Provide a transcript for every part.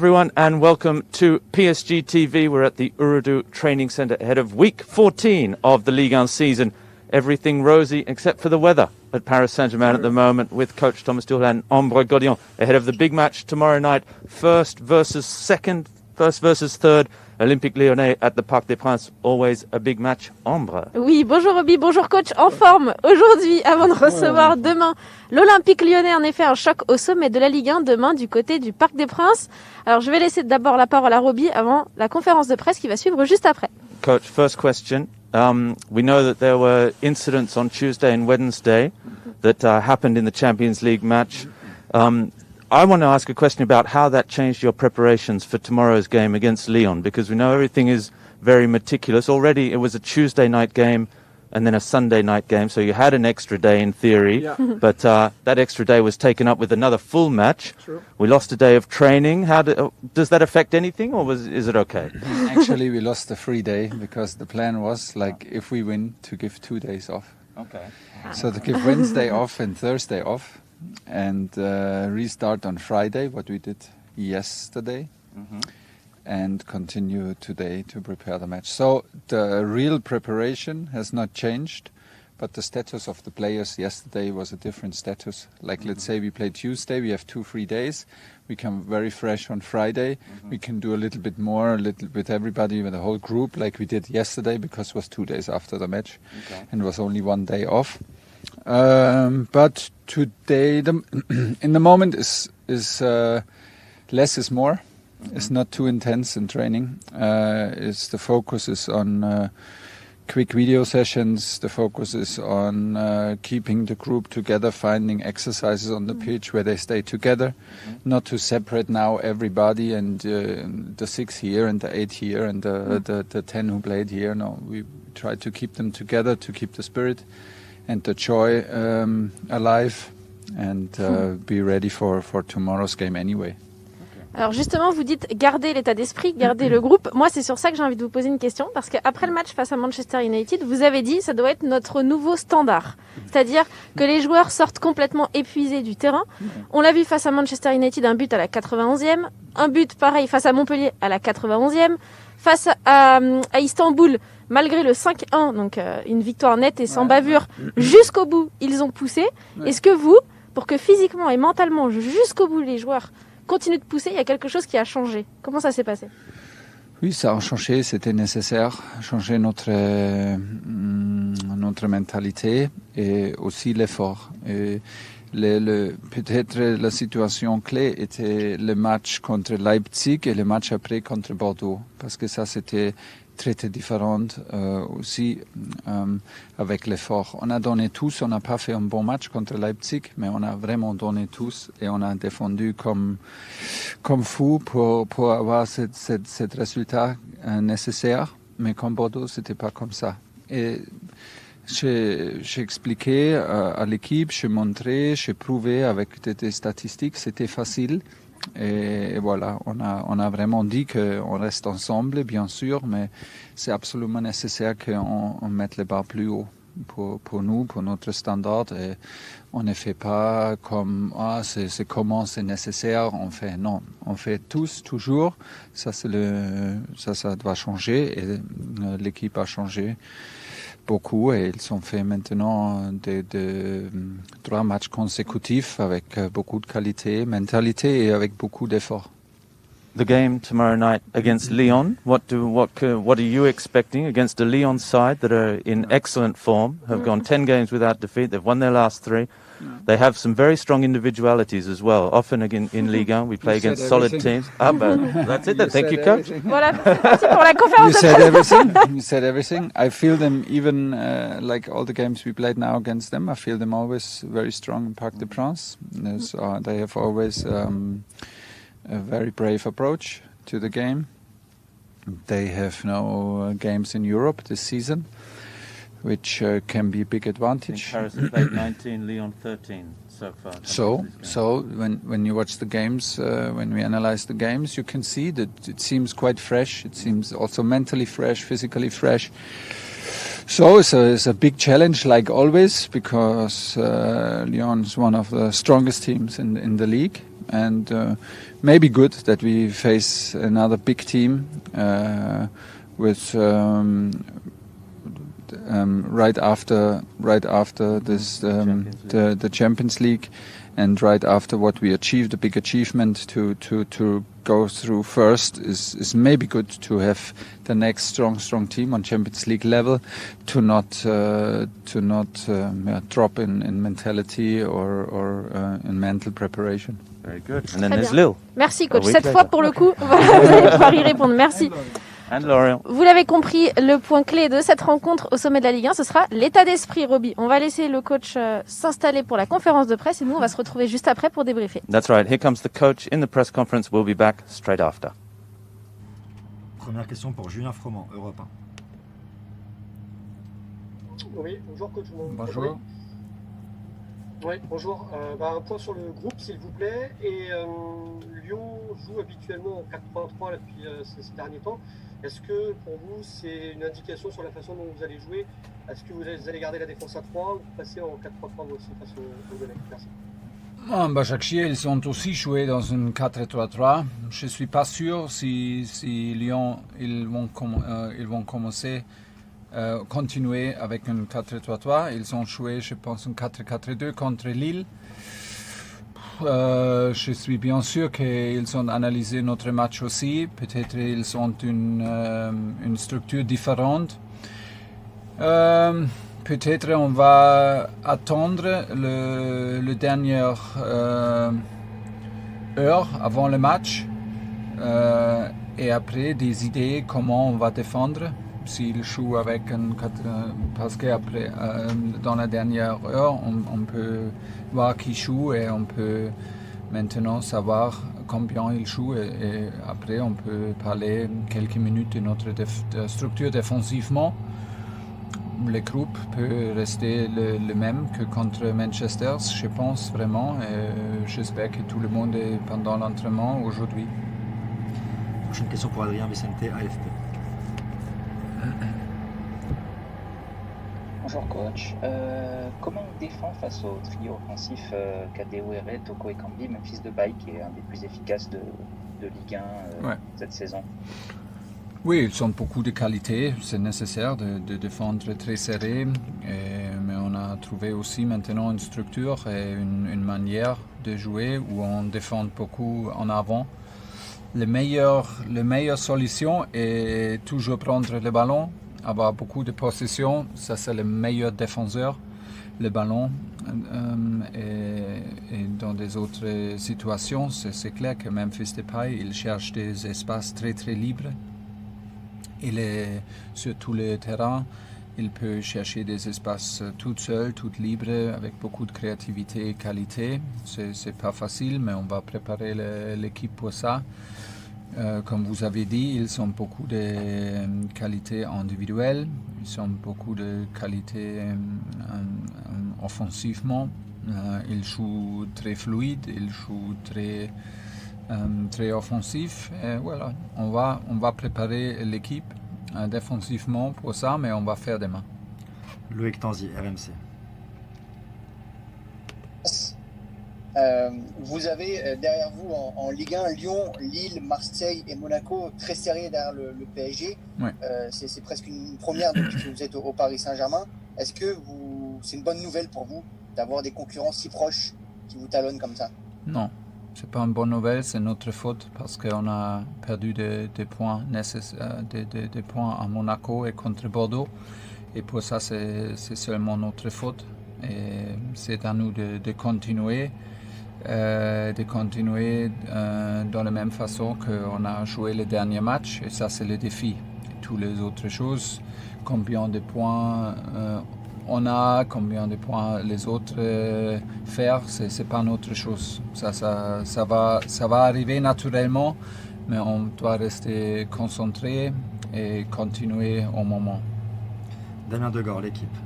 everyone, and welcome to PSG TV. We're at the Ooredoo Training Centre ahead of week 14 of the Ligue 1 season. Everything rosy except for the weather at Paris Saint-Germain at the moment, with coach Thomas Tuchel and Ambroise Godillon ahead of the big match tomorrow night. First versus third. Olympique Lyonnais at the Parc des Princes, always a big match. Ambre. Oui, bonjour Roby, bonjour coach, en forme aujourd'hui avant de recevoir demain l'Olympique Lyonnais. En effet, un choc au sommet de la Ligue 1 demain du côté du Parc des Princes. Alors je vais laisser d'abord la parole à Roby avant la conférence de presse qui va suivre juste après. Coach, first question. We know that there were incidents on Tuesday and Wednesday that happened in the Champions League match. I want to ask a question about how that changed your preparations for tomorrow's game against Lyon, because we know everything is very meticulous. Already it was a Tuesday night game and then a Sunday night game, so you had an extra day in theory, but that extra day was taken up with another full match. True. We lost a day of training. Does that affect anything, or is it okay? Actually, we lost the free day because the plan was, like, if we win, to give 2 days off. Okay. So to give Wednesday off and Thursday off, and restart on Friday, what we did yesterday, and continue today to prepare the match. So the real preparation has not changed, but the status of the players yesterday was a different status. Like, let's say we play Tuesday, we have 2 free days, we come very fresh on Friday, we can do a little bit more, with everybody, with the whole group, like we did yesterday, because it was 2 days after the match, and it was only 1 day off. But today, in the moment, is less is more. It's not too intense in training. The focus is on quick video sessions. The focus is on keeping the group together, finding exercises on the pitch where they stay together, not to separate now everybody and the 6 here and the 8 here and the 10 who played here. No, we try to keep them together, to keep the spirit and the joy alive, and be ready for tomorrow's game anyway. Alors justement, vous dites garder l'état d'esprit, garder le groupe. Moi, c'est sur ça que j'ai envie de vous poser une question, parce qu'après le match face à Manchester United, vous avez dit ça doit être notre nouveau standard. C'est-à-dire que les joueurs sortent complètement épuisés du terrain. On l'a vu face à Manchester United, un but à la 91e, un but pareil face à Montpellier à la 91e, face à Istanbul, malgré le 5-1, donc une victoire nette et sans bavure, jusqu'au bout, ils ont poussé. Est-ce que vous, pour que physiquement et mentalement, jusqu'au bout, les joueurs continuent de pousser, il y a quelque chose qui a changé? Comment ça s'est passé? Oui, ça a changé, c'était nécessaire, changer notre mentalité et aussi l'effort. Et peut-être la situation clé était le match contre Leipzig et le match après contre Bordeaux, parce que ça c'était très différent aussi avec l'effort. On a donné tous, on n'a pas fait un bon match contre Leipzig, mais on a vraiment donné tous et on a défendu comme fou pour avoir ce résultat nécessaire. Mais comme Bordeaux, c'était pas comme ça. Et j'ai expliqué à l'équipe, j'ai montré, j'ai prouvé avec des statistiques, c'était facile. Et voilà, on a vraiment dit qu'on reste ensemble, bien sûr, mais c'est absolument nécessaire qu'on mette les barres plus haut pour nous, pour notre standard. Et on ne fait pas comme c'est comment c'est nécessaire. On fait non, on fait tous toujours. Ça doit changer et l'équipe a changé beaucoup et ils ont fait maintenant des 3 matchs consécutifs avec beaucoup de qualité, mentalité et avec beaucoup d'efforts. The game tomorrow night against Lyon. What are you expecting against a Lyon side that are in excellent form, have gone 10 games without defeat, they've won their last 3. They have some very strong individualities as well. Often in Ligue 1, we play against solid teams. That's it then. Thank you, coach. Voilà, c'est parti pour la conférence de presse. You said everything. I feel them even like all the games we played now against them. I feel them always very strong in Parc des Princes. They have always a very brave approach to the game. They have no games in Europe this season, which can be a big advantage. Paris played 19, Lyon 13 so far. So when you watch the games, when we analyze the games, you can see that it seems quite fresh. It seems also mentally fresh, physically fresh. So it's a big challenge, like always, because Lyon is one of the strongest teams in the league. and maybe good that we face another big team with right after this the Champions League, and right after what we achieved, a big achievement to go through first is maybe good to have the next strong team on Champions League level, to not drop in mentality or in mental preparation. Very good. And then Très there's bien. Lille. Merci coach. A week Cette later. fois pour le coup, voilà, vous allez pouvoir y répondre. Merci. And Lorient. Vous l'avez compris, le point clé de cette rencontre au sommet de la Ligue 1, ce sera l'état d'esprit, Roby. On va laisser le coach s'installer pour la conférence de presse et nous, on va se retrouver juste après pour débriefer. That's right. Here comes the coach in the press conference. We'll be back straight after. Première question pour Julien Froment, Europe 1. Oui, bonjour coach. Bonjour. Oui, bonjour. Un point sur le groupe, s'il vous plaît. Et Lyon joue habituellement en 4-3-3 depuis ces derniers temps. Est-ce que pour vous, c'est une indication sur la façon dont vous allez jouer? Est-ce que vous allez garder la défense à 3 ou passer en 4-3-3 aussi face aux Lyonnais? Merci. Başakşehir, ils ont aussi joué dans une 4-3-3. Je suis pas sûr si Lyon ils vont commencer continuer avec une 4-3-3. Ils ont joué, je pense, une 4-4-2 contre Lille. Je suis bien sûr qu'ils ont analysé notre match aussi. Peut-être ils ont une structure différente. Peut-être on va attendre le dernière heure avant le match et après des idées comment on va défendre. S'il joue avec parce qu'après dans la dernière heure on peut voir qui joue et on peut maintenant savoir combien il joue et après on peut parler quelques minutes de notre structure défensivement. Le groupe peut rester le même que contre Manchester, je pense vraiment, et j'espère que tout le monde est pendant l'entraînement aujourd'hui. Prochaine question pour Adrien Vicente, AFP. Bonjour coach. Comment on défend face au trio offensif Kadewere, Toko et Kambi, Memphis Depay, qui est un des plus efficaces de Ligue 1 cette saison? Oui, ils ont beaucoup de qualités. C'est nécessaire de défendre très serré, mais on a trouvé aussi maintenant une structure et une manière de jouer où on défend beaucoup en avant. La meilleure solution est toujours prendre le ballon, avoir beaucoup de possession. Ça, c'est le meilleur défenseur, le ballon. Et dans des autres situations, c'est clair que Memphis Depay, il cherche des espaces très très libres. Il est sur tous les terrains, il peut chercher des espaces tout seul, tout libre, avec beaucoup de créativité et qualité. C'est pas facile, mais on va préparer l'équipe pour ça. Comme vous avez dit, ils ont beaucoup de qualités individuelles, ils ont beaucoup de qualités offensivement. Ils jouent très fluide, ils jouent très offensif. Et voilà, on va préparer l'équipe défensivement pour ça, mais on va faire demain. Loïc Tanzi, RMC. Vous avez derrière vous en Ligue 1 Lyon, Lille, Marseille et Monaco très serrés derrière le PSG. Ouais. C'est presque une première depuis que vous êtes au Paris Saint-Germain. Est-ce que c'est une bonne nouvelle pour vous d'avoir des concurrents si proches qui vous talonnent comme ça? Non, c'est pas une bonne nouvelle, c'est notre faute parce qu'on a perdu des points des points à Monaco et contre Bordeaux. Et pour ça, c'est seulement notre faute. Et c'est à nous de continuer. Dans la même façon qu'on a joué le dernier match, et ça c'est le défi. Et toutes les autres choses, combien de points on a, combien de points les autres faire, c'est pas notre chose. Ça va arriver naturellement, mais on doit rester concentré et continuer au moment. Damien Degore, l'équipe.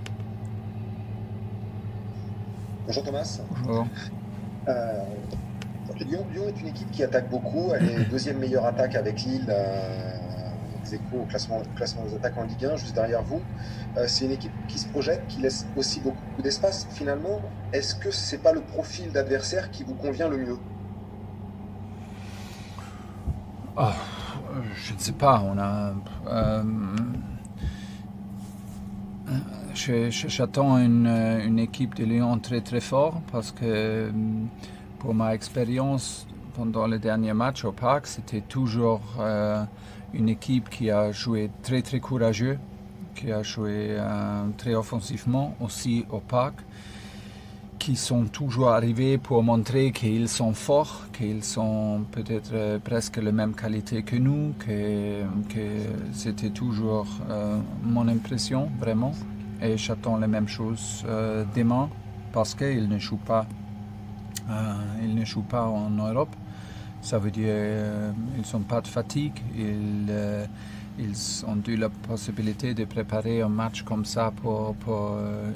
Bonjour Thomas. Bonjour. Lyon est une équipe qui attaque beaucoup. Elle est deuxième meilleure attaque avec Lille, ex-aequo au classement des attaques en Ligue 1, juste derrière vous. C'est une équipe qui se projette, qui laisse aussi beaucoup d'espace. Finalement, est-ce que c'est pas le profil d'adversaire qui vous convient le mieux? Je ne sais pas. J'attends une équipe de Lyon très très fort parce que pour ma expérience pendant les derniers matchs au Parc, c'était toujours une équipe qui a joué très très courageux, qui a joué très offensivement aussi au Parc, qui sont toujours arrivés pour montrer qu'ils sont forts, qu'ils sont peut-être presque la même qualité que nous, que c'était toujours mon impression vraiment. Et j'attends les mêmes choses demain parce qu'ils ne jouent pas en Europe. Ça veut dire qu'ils n'ont pas de fatigue. Ils ont eu la possibilité de préparer un match comme ça pour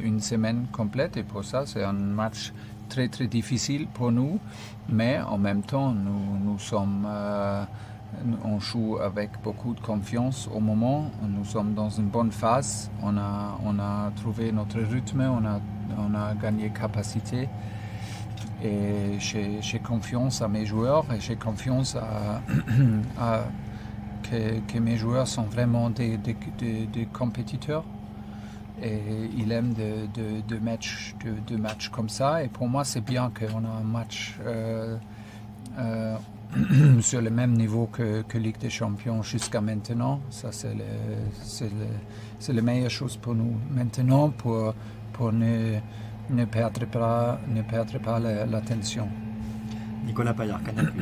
une semaine complète. Et pour ça, c'est un match très très difficile pour nous. Mais en même temps, on joue avec beaucoup de confiance au moment. Nous sommes dans une bonne phase. On a trouvé notre rythme, on a gagné capacité. Et j'ai confiance à mes joueurs et j'ai confiance que mes joueurs sont vraiment des compétiteurs. Et ils aiment de matchs comme ça. Et pour moi, c'est bien qu'on a un match sur le même niveau que Ligue des Champions jusqu'à maintenant. Ça, c'est la meilleure chose pour nous maintenant pour ne perdre pas l'attention. Nicolas Paillard, Canal+.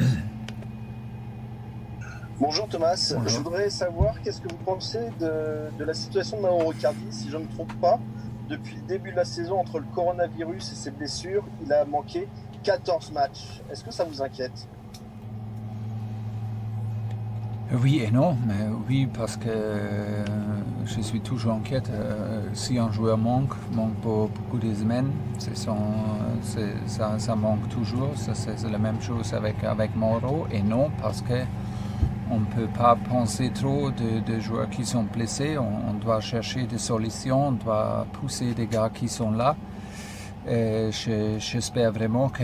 Bonjour Thomas, Bonjour. Je voudrais savoir qu'est-ce que vous pensez de la situation de Mauro Icardi. Si je ne me trompe pas, depuis le début de la saison, entre le coronavirus et ses blessures, il a manqué 14 matchs. Est-ce que ça vous inquiète ? Oui et non, mais oui parce que je suis toujours inquiète. Si un joueur manque beaucoup de semaines, ça manque toujours. C'est la même chose avec Mauro. Et non parce que on ne peut pas penser trop de joueurs qui sont blessés. On doit chercher des solutions, on doit pousser des gars qui sont là. Et j'espère vraiment que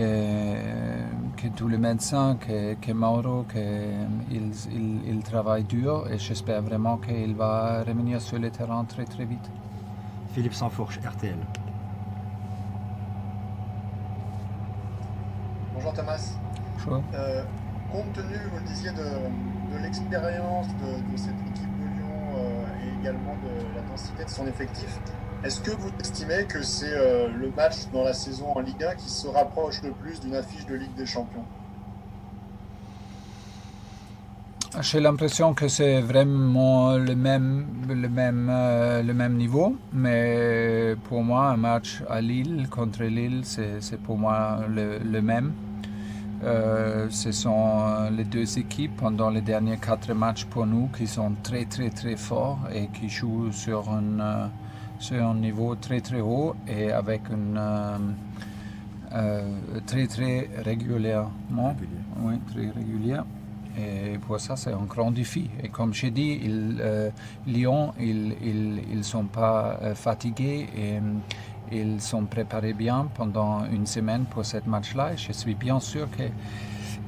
tous les médecins, que Mauro, qu'il travaille dur et j'espère vraiment qu'il va revenir sur le terrain très très vite. Philippe Sansfourche, RTL. Bonjour Thomas. Bonjour. Compte tenu, vous le disiez, de l'expérience de cette équipe de Lyon et également de la densité de son effectif, est-ce que vous estimez que c'est le match dans la saison en Ligue 1 qui se rapproche le plus d'une affiche de Ligue des Champions ? J'ai l'impression que c'est vraiment le même niveau, mais pour moi, un match à Lille contre Lille, c'est pour moi le même. Ce sont les deux équipes pendant les derniers 4 matchs pour nous qui sont très très très forts et qui jouent sur un niveau très très haut et avec une très très régulièrement. Oui, très régulière. Et pour ça, c'est un grand défi. Et comme j'ai dit, Lyon, ils sont pas fatigués et ils sont préparés bien pendant une semaine pour ce match-là. Et je suis bien sûr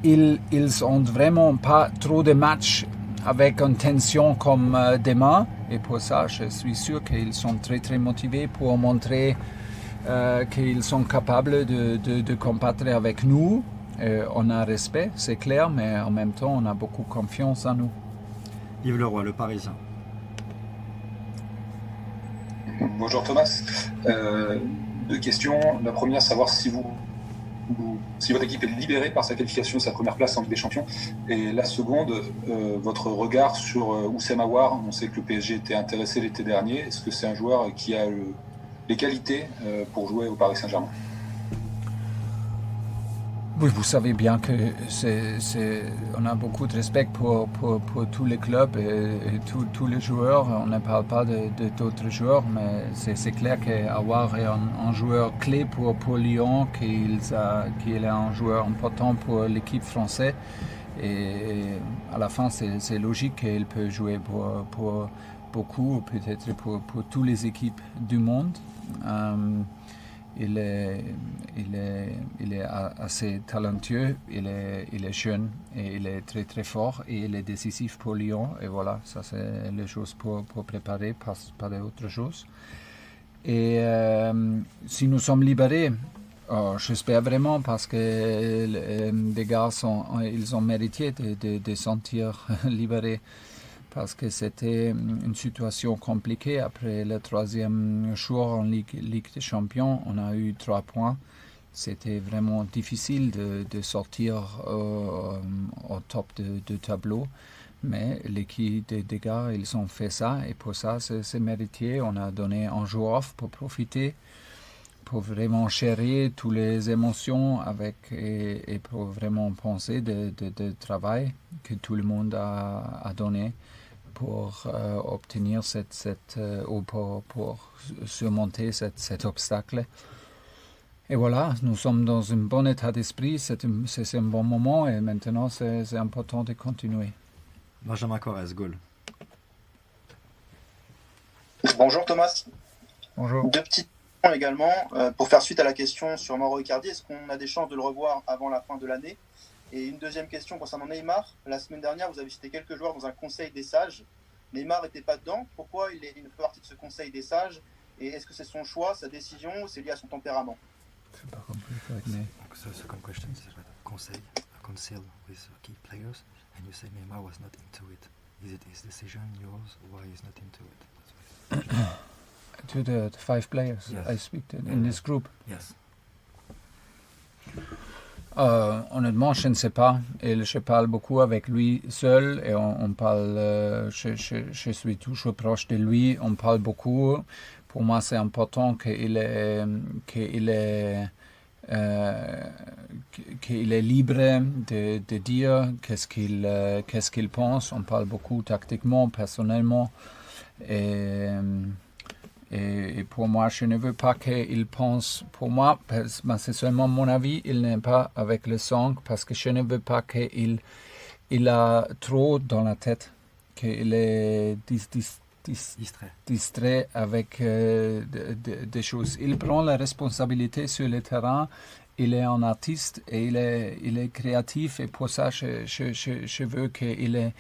qu'ils n'ont vraiment pas trop de matchs avec une tension comme demain. Et pour ça, je suis sûr qu'ils sont très très motivés pour montrer qu'ils sont capables de combattre avec nous. On a respect, c'est clair, mais en même temps, on a beaucoup confiance en nous. Yves Leroy, Le Parisien. Bonjour Thomas. 2 questions. La première, savoir si votre équipe est libérée par sa qualification de sa première place en Ligue des Champions. Et la seconde, votre regard sur Oussem Aouar. On sait que le PSG était intéressé l'été dernier. Est-ce que c'est un joueur qui a les qualités pour jouer au Paris Saint-Germain ? Oui, vous savez bien que on a beaucoup de respect pour tous les clubs et tous les joueurs. On ne parle pas d'autres joueurs, mais c'est clair qu'Aouar est un joueur clé pour Lyon, qu'il est un joueur important pour l'équipe française. Et à la fin, c'est logique qu'il peut jouer pour beaucoup, peut-être pour toutes les équipes du monde. il est assez talentueux, il est jeune et il est très très fort et il est décisif pour Lyon. Et voilà, ça c'est les choses pour préparer, pas d'autres choses. Et si nous sommes libérés, j'espère vraiment parce que les gars ils ont mérité de sentir libérés. Parce que c'était une situation compliquée. Après le 3e jour en Ligue des Champions, on a eu 3 points. C'était vraiment difficile de sortir au top de tableau. Mais l'équipe des gars, ils ont fait ça. Et pour ça, c'est mérité. On a donné un jour off pour profiter, pour vraiment gérer toutes les émotions et pour vraiment penser de travail que tout le monde a donné pour obtenir ou pour surmonter cet obstacle. Et voilà, nous sommes dans un bon état d'esprit, c'est un bon moment et maintenant c'est important de continuer. Benjamin Corrèze, goal. Bonjour Thomas. Bonjour. 2 petites questions également. Pour faire suite à la question sur Mauro Icardi, est-ce qu'on a des chances de le revoir avant la fin de l'année ? Et une deuxième question concernant Neymar. La semaine dernière, vous avez cité quelques joueurs dans un conseil des sages. Neymar n'était pas dedans. Pourquoi il ne fait partie de ce conseil des sages ? Et est-ce que c'est son choix, sa décision, ou c'est lié à son tempérament ? C'est pas compliqué avec Neymar. So second question is conseil with key players, and you say Neymar was not into it. Is it his decision, yours, why he's not into it? To the 5 players I speak in this group. Yes. Honnêtement, je ne sais pas. Et je parle beaucoup avec lui seul et on parle. Je suis toujours proche de lui. On parle beaucoup. Pour moi, c'est important qu'il est libre de dire qu'est-ce qu'il pense. On parle beaucoup tactiquement, personnellement. Et pour moi, je ne veux pas qu'il pense, pour moi, c'est seulement mon avis, il n'est pas avec le sang, parce que je ne veux pas qu'il a trop dans la tête, qu'il est distrait avec des choses. Il prend la responsabilité sur le terrain, il est un artiste et il est créatif et pour ça, je veux qu'il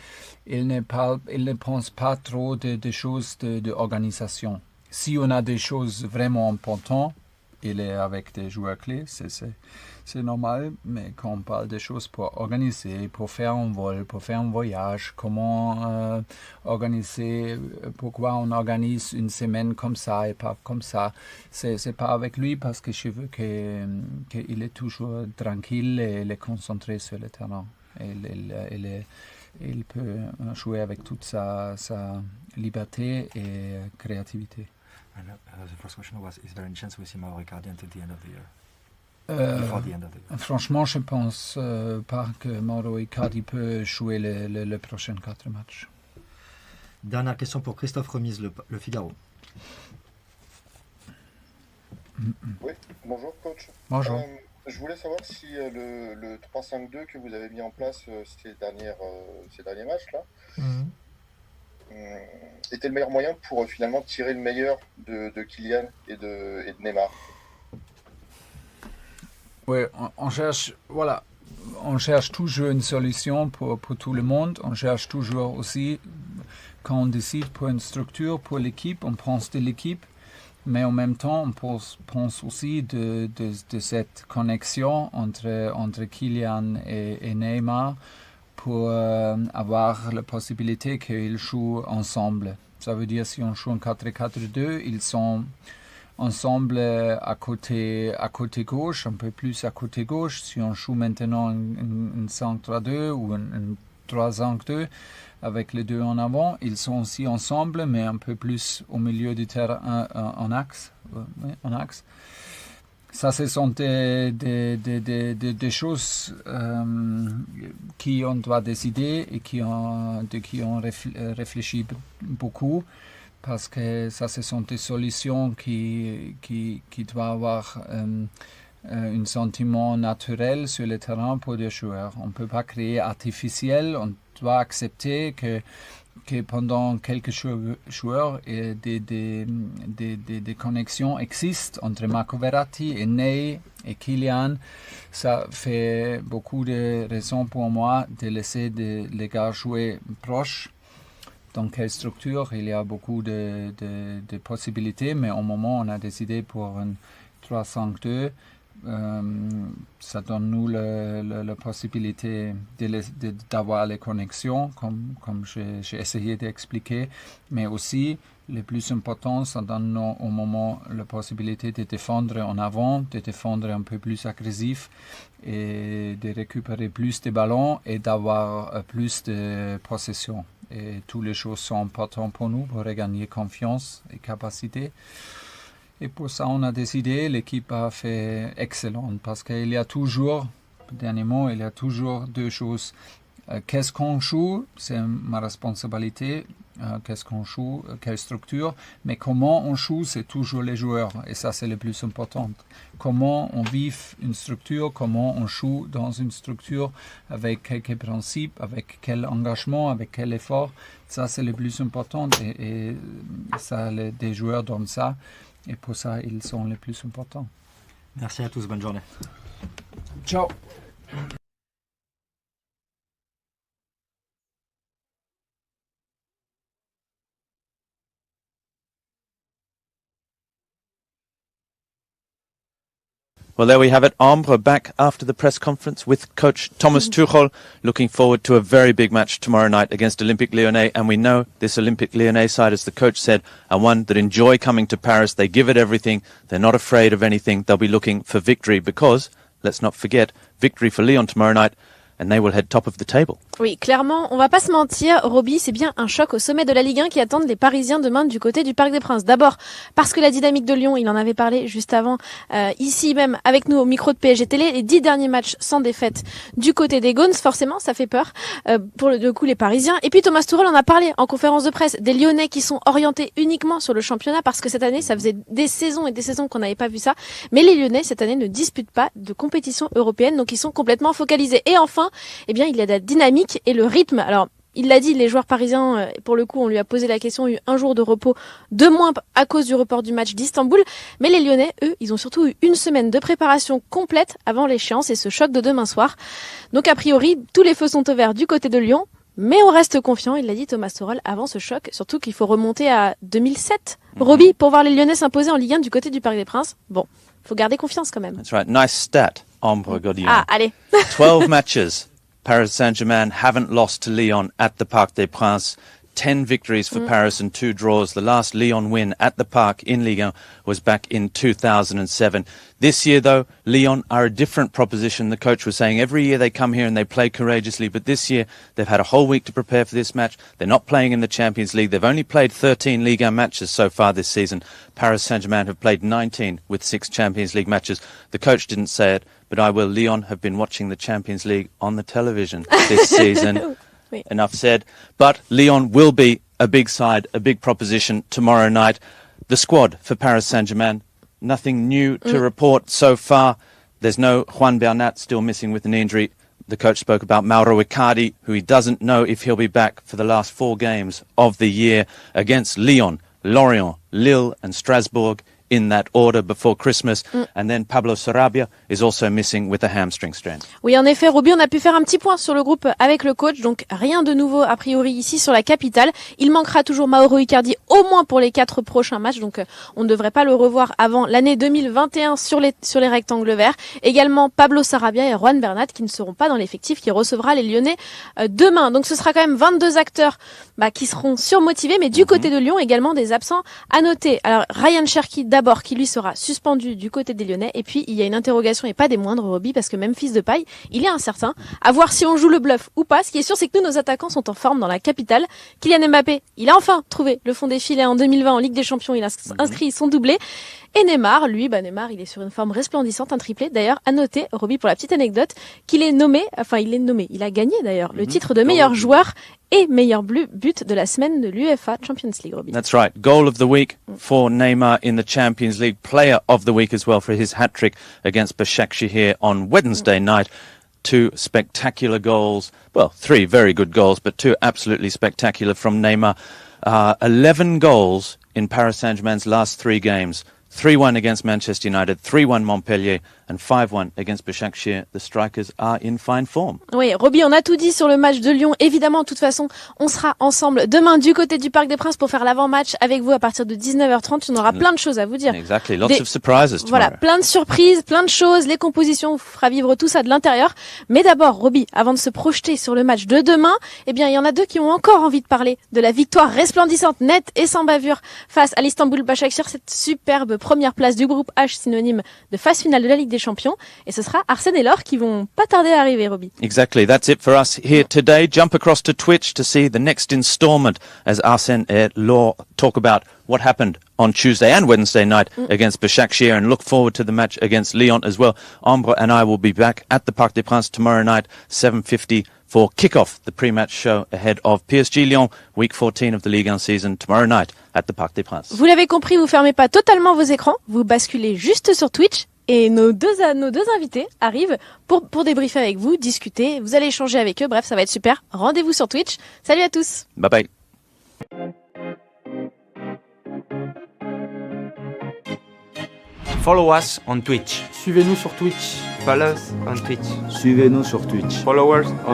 ne pense pas trop de choses d'organisation. Si on a des choses vraiment importantes, il est avec des joueurs clés, c'est normal, mais quand on parle des choses pour organiser, pour faire un vol, pour faire un voyage, comment organiser, pourquoi on organise une semaine comme ça et pas comme ça, c'est pas avec lui parce que je veux qu'il est toujours tranquille et concentré sur le terrain. Il peut jouer avec toute sa liberté et créativité. And the first question was, is there any chance we see Mauro Icardi until the end of the year? Before the end of the year? Franchement, je pense pas que Mauro Icardi peut jouer les prochains 4 matchs. Dernière question pour Christophe Remise, le Figaro. Oui, bonjour coach. Bonjour. Je voulais savoir si le 3-5-2 que vous avez mis en place ces derniers matchs là, était le meilleur moyen pour finalement tirer le meilleur de Kylian et de Neymar. Oui, on cherche toujours une solution pour tout le monde. On cherche toujours aussi, quand on décide pour une structure, pour l'équipe, on pense de l'équipe, mais en même temps, on pense aussi de cette connexion entre Kylian et Neymar, pour avoir la possibilité qu'ils jouent ensemble. Ça veut dire si on joue en 4-4-2, ils sont ensemble à côté gauche, un peu plus à côté gauche. Si on joue maintenant un 5-3-2 ou un 3-5-2 avec les deux en avant, ils sont aussi ensemble, mais un peu plus au milieu du terrain en axe. Ça, ce sont des choses qui on doit décider et qui on réfléchit beaucoup, parce que ça, ce sont des solutions qui doivent avoir un sentiment naturel sur le terrain pour les joueurs. On ne peut pas créer artificiel, on doit accepter que pendant quelques joueurs des connexions existent entre Marco Verratti et Ney et Kylian. Ça fait beaucoup de raisons pour moi de laisser les gars jouer proches. Dans quelle structure, il y a beaucoup de possibilités, mais au moment on a décidé pour un 3-5-2. Ça donne nous la possibilité d'avoir les connexions, comme j'ai essayé d'expliquer, mais aussi le plus important, ça donne au moment la possibilité de défendre en avant, de défendre un peu plus agressif et de récupérer plus de ballons et d'avoir plus de possession. Et toutes les choses sont importantes pour nous pour regagner confiance et capacité. Et pour ça, on a décidé, l'équipe a fait excellent parce qu'il y a toujours, dernièrement, il y a toujours deux choses. Qu'est-ce qu'on joue, c'est ma responsabilité. Qu'est-ce qu'on joue, quelle structure, mais comment on joue, c'est toujours les joueurs. Et ça, c'est le plus important. Comment on vit une structure, comment on joue dans une structure, avec quelques principes, avec quel engagement, avec quel effort. Ça, c'est le plus important. Et ça, des joueurs donnent ça. Et pour ça, ils sont les plus importants. Merci à tous, bonne journée. Ciao. Well, there we have it. Ambre back after the press conference with coach Thomas Tuchel, looking forward to a very big match tomorrow night against Olympique Lyonnais. And we know this Olympique Lyonnais side, as the coach said, are one that enjoy coming to Paris. They give it everything. They're not afraid of anything. They'll be looking for victory because, let's not forget, victory for Lyon tomorrow night, and they will head top of the table. Oui, clairement, on va pas se mentir, Roby, c'est bien un choc au sommet de la Ligue 1 qui attendent les Parisiens demain du côté du Parc des Princes. D'abord, parce que la dynamique de Lyon, il en avait parlé juste avant, ici même, avec nous au micro de PSG Télé, les 10 derniers matchs sans défaite du côté des Gaunes, forcément, ça fait peur pour le coup les Parisiens. Et puis Thomas Tuchel en a parlé en conférence de presse, des Lyonnais qui sont orientés uniquement sur le championnat, parce que cette année, ça faisait des saisons et des saisons qu'on n'avait pas vu ça. Mais les Lyonnais, cette année, ne disputent pas de compétition européenne, donc ils sont complètement focalisés. Et enfin, eh bien, il y a de la dynamique et le rythme. Alors, il l'a dit, les joueurs parisiens, pour le coup, on lui a posé la question, ont eu un jour de repos de moins à cause du report du match d'Istanbul. Mais les Lyonnais, eux, ils ont surtout eu une semaine de préparation complète avant l'échéance et ce choc de demain soir. Donc, a priori, tous les feux sont au vert du côté de Lyon. Mais on reste confiant, il l'a dit Thomas Tuchel avant ce choc, surtout qu'il faut remonter à 2007. Roby, pour voir les Lyonnais s'imposer en Ligue 1 du côté du Parc des Princes. Bon, faut garder confiance quand même. That's right. Nice stat, Ambre Godillon. Ah, allez. 12 matches. Paris Saint-Germain haven't lost to Lyon at the Parc des Princes. 10 victories for Paris and 2 draws. The last Lyon win at the Parc in Ligue 1 was back in 2007. This year, though, Lyon are a different proposition. The coach was saying every year they come here and they play courageously, but this year they've had a whole week to prepare for this match. They're not playing in the Champions League. They've only played 13 Ligue 1 matches so far this season. Paris Saint-Germain have played 19 with 6 Champions League matches. The coach didn't say it, but I will. Lyon have been watching the Champions League on the television this season. Oui. Enough said. But Lyon will be a big side, a big proposition tomorrow night. The squad for Paris Saint-Germain, nothing new to report so far. There's no Juan Bernat, still missing with an injury. The coach spoke about Mauro Icardi, who he doesn't know if he'll be back for the last 4 games of the year against Lyon, Lorient, Lille and Strasbourg in that order before Christmas. And then Pablo Sarabia is also missing with a hamstring strain. Oui, en effet, Roby, on a pu faire un petit point sur le groupe avec le coach, donc rien de nouveau a priori ici sur la capitale. Il manquera toujours Mauro Icardi au moins pour les 4 prochains matchs, donc on ne devrait pas le revoir avant l'année 2021 sur les rectangles verts. Également Pablo Sarabia et Juan Bernat qui ne seront pas dans l'effectif qui recevra les Lyonnais demain. Donc ce sera quand même 22 acteurs qui seront surmotivés, mais du côté de Lyon également des absents à noter. Alors Ryan Cherki d'abord qui lui sera suspendu du côté des Lyonnais, et puis il y a une interrogation et pas des moindres, Roby, parce que Memphis Depay, il est incertain. À voir si on joue le bluff ou pas. Ce qui est sûr, c'est que nous, nos attaquants sont en forme dans la capitale. Kylian Mbappé, il a enfin trouvé le fond des filets en 2020 en Ligue des Champions. Il a inscrit son doublé. Et Neymar, lui, Neymar, il est sur une forme resplendissante, un triplé. D'ailleurs, à noter, Roby, pour la petite anecdote, il a gagné d'ailleurs le titre de meilleur joueur et meilleur but de la semaine de l'UEFA Champions League, Roby. That's right. Goal of the week for Neymar in the Champions League. Player of the week as well for his hat-trick against Başakşehir on Wednesday night. two spectacular goals. Well, three very good goals, but two absolutely spectacular from Neymar. 11 goals in Paris Saint-Germain's last three games. 3-1 against Manchester United, 3-1 Montpellier, and 5-1 against Başakşehir. The strikers are in fine form. Oui, Roby, on a tout dit sur le match de Lyon. Évidemment, de toute façon, on sera ensemble demain du côté du Parc des Princes pour faire l'avant-match avec vous à partir de 19h30. On aura plein de choses à vous dire. Exactly, lots of surprises tomorrow. Voilà, plein de surprises, plein de choses. Les compositions, on vous fera vivre tout ça de l'intérieur. Mais d'abord, Roby, avant de se projeter sur le match de demain, eh bien, il y en a deux qui ont encore envie de parler de la victoire resplendissante, nette et sans bavure face à l'Istanbul Başakşehir, cette superbe première place du groupe H, synonyme de phase finale de la Ligue des Champions. Et ce sera Arsène et Laure qui vont pas tarder à arriver, Roby. Exactly. That's it for us here today. Jump across to Twitch to see the next installment as Arsène and Laure talk about what happened on Tuesday and Wednesday night against Başakşehir, and look forward to the match against Lyon as well. Ambre and I will be back at the Parc des Princes tomorrow night, 7:50 for kick-off, the pre-match show ahead of PSG Lyon, week 14 of the Ligue 1 season, tomorrow night at the Parc des Princes. Vous l'avez compris, vous fermez pas totalement vos écrans, vous basculez juste sur Twitch. Et nos deux invités arrivent pour débriefer avec vous, discuter, vous allez échanger avec eux, bref, ça va être super. Rendez-vous sur Twitch. Salut à tous. Bye bye. Follow us on Twitch. Suivez-nous sur Twitch. Follow us on Twitch. Suivez-nous sur Twitch. Followers on